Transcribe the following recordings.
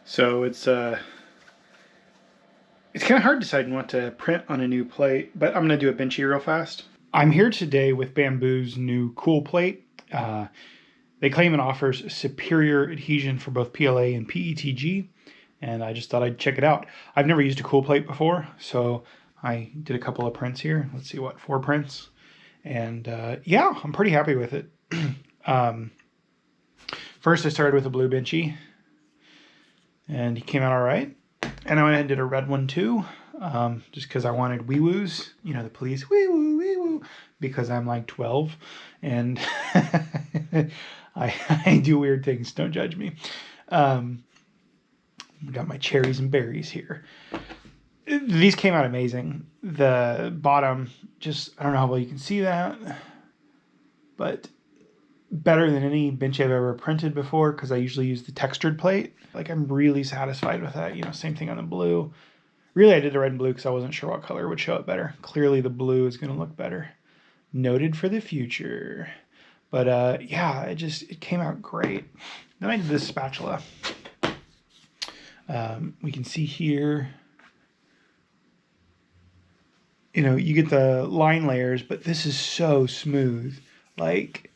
So it's kind of hard deciding what to print on a new plate, but I'm going to do a benchy real fast. I'm here today with Bambu's new cool plate. They claim it offers superior adhesion for both PLA and PETG, and I just thought I'd check it out. I've never used a cool plate before, so I did a couple of prints here. Let's see, 4 prints? And yeah, I'm pretty happy with it. First I started with a blue benchy, and he came out all right. And I went ahead and did a red one too, just because I wanted wee-woos, you know, the police, wee-woo, wee-woo, because I'm like 12, and I do weird things, don't judge me. Got my cherries and berries here. These came out amazing. The bottom, just, I don't know how well you can see that, but better than any bench I've ever printed before, because I usually use the textured plate. Like, I'm really satisfied with that. You know, same thing on the blue. Really, I did the red and blue because I wasn't sure what color would show up better. Clearly, the blue is going to look better. Noted for the future. But yeah, it came out great. Then I did this spatula. We can see here, you know, you get the line layers, but this is so smooth. Like,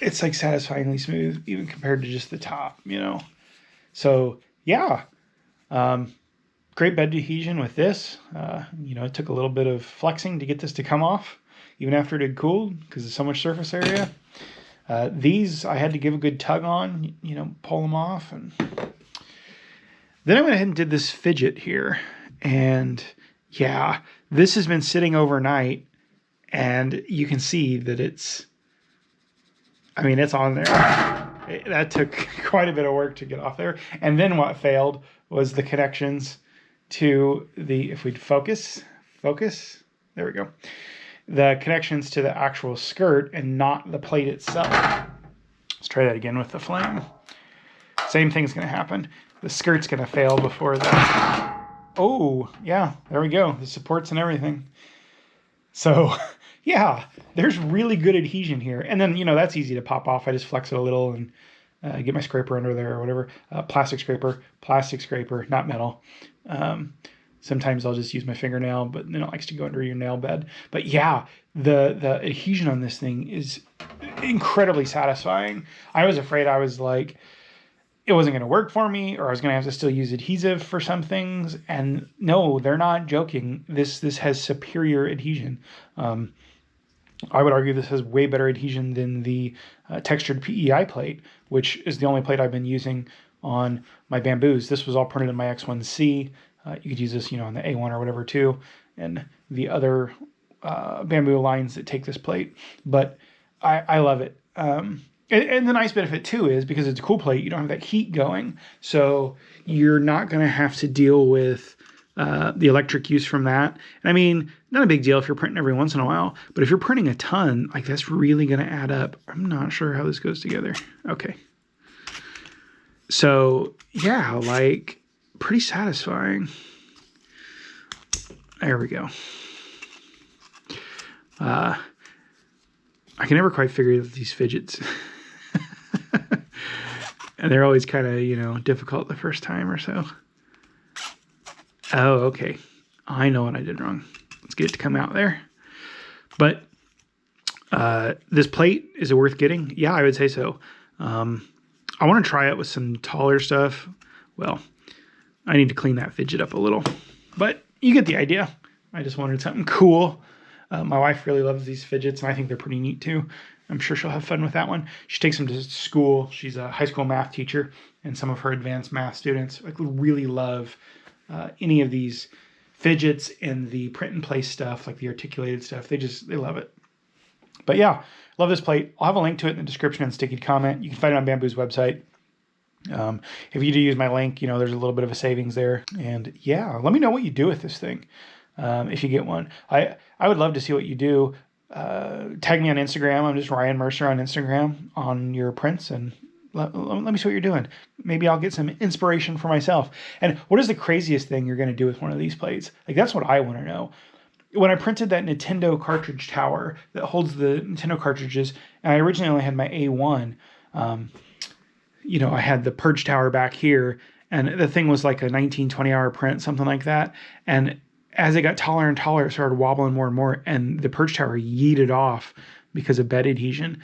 it's like satisfyingly smooth, even compared to just the top, you know. So yeah, great bed adhesion with this. You know, it took a little bit of flexing to get this to come off, even after it had cooled, because there's so much surface area. These I had to give a good tug on, you know, pull them off. And then I went ahead and did this Fidget here, and yeah, this has been sitting overnight, and you can see that it's on there. That took quite a bit of work to get off there. And then what failed was the connections to the, if we'd focus, there we go. The connections to the actual skirt and not the plate itself. Let's try that again with the flame. Same thing's gonna happen. The skirt's gonna fail before the, oh yeah, there we go. The supports and everything. So yeah, there's really good adhesion here. And then, you know, that's easy to pop off. I just flex it a little and get my scraper under there or whatever. Plastic scraper, not metal. Sometimes I'll just use my fingernail, but then it likes to go under your nail bed. But yeah, the adhesion on this thing is incredibly satisfying. I was afraid I was like, it wasn't going to work for me, or I was going to have to still use adhesive for some things. And no, they're not joking. This has superior adhesion. I would argue this has way better adhesion than the textured PEI plate, which is the only plate I've been using on my Bambus. This was all printed in my X1C. You could use this, you know, on the A1 or whatever too, and the other Bambu lines that take this plate. But I love it. And the nice benefit too is, because it's a cool plate, you don't have that heat going. So you're not going to have to deal with the electric use from that. And I mean, not a big deal if you're printing every once in a while, but if you're printing a ton, like, that's really going to add up. I'm not sure how this goes together. Okay. So yeah, like, pretty satisfying. There we go. I can never quite figure out these fidgets. And they're always kind of, you know, difficult the first time or so. Oh, okay. I know what I did wrong. Let's get it to come out there. But this plate, is it worth getting? Yeah, I would say so. I want to try it with some taller stuff. Well, I need to clean that Fidget up a little. But you get the idea. I just wanted something cool. My wife really loves these Fidgets, and I think they're pretty neat too. I'm sure she'll have fun with that one. She takes them to school. She's a high school math teacher, and some of her advanced math students like really love any of these Fidgets and the print and place stuff, like the articulated stuff. They love it. But yeah, love this plate. I'll have a link to it in the description and sticky comment. You can find it on Bambu's website. If you do use my link, you know, there's a little bit of a savings there. And yeah, let me know what you do with this thing. If you get one, I would love to see what you do. Tag me on Instagram. I'm just Ryan Mercer on Instagram on your prints, and let me see what you're doing. Maybe I'll get some inspiration for myself. And what is the craziest thing you're going to do with one of these plates? Like, that's what I want to know. When I printed that Nintendo cartridge tower that holds the Nintendo cartridges, and I originally only had my A1, you know, I had the purge tower back here, and the thing was like a 19, 20-hour print, something like that. And as it got taller and taller, it started wobbling more and more, and the purge tower yeeted off because of bed adhesion.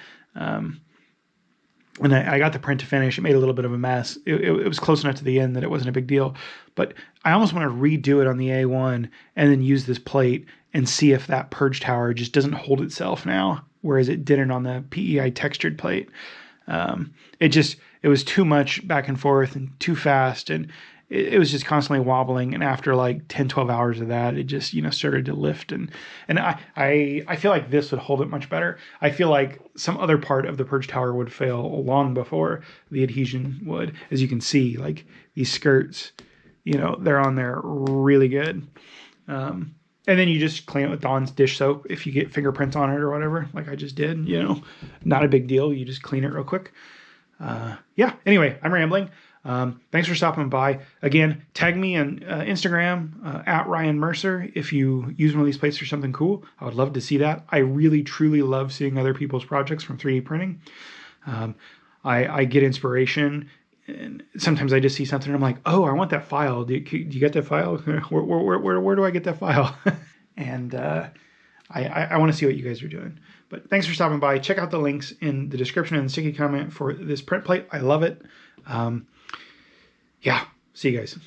And I got the print to finish. It made a little bit of a mess. It was close enough to the end that it wasn't a big deal. But I almost want to redo it on the A1 and then use this plate and see if that purge tower just doesn't hold itself now, whereas it didn't on the PEI textured plate. It was too much back and forth and too fast, and it was just constantly wobbling. And after like 10, 12 hours of that, it just, you know, started to lift. And I feel like this would hold it much better. I feel like some other part of the purge tower would fail long before the adhesion would. As you can see, like these skirts, you know, they're on there really good. And then you just clean it with Dawn's dish soap if you get fingerprints on it or whatever, like I just did, you know, not a big deal. You just clean it real quick. Yeah, anyway, I'm rambling. Thanks for stopping by. Again, tag me on Instagram at Ryan Mercer if you use one of these plates for something cool. I would love to see that. I really, truly love seeing other people's projects from 3D printing. I get inspiration, and sometimes I just see something and I'm like, oh, I want that file. Do you get that file? Where do I get that file? And I want to see what you guys are doing. But thanks for stopping by. Check out the links in the description and the sticky comment for this print plate. I love it. Yeah, see you guys.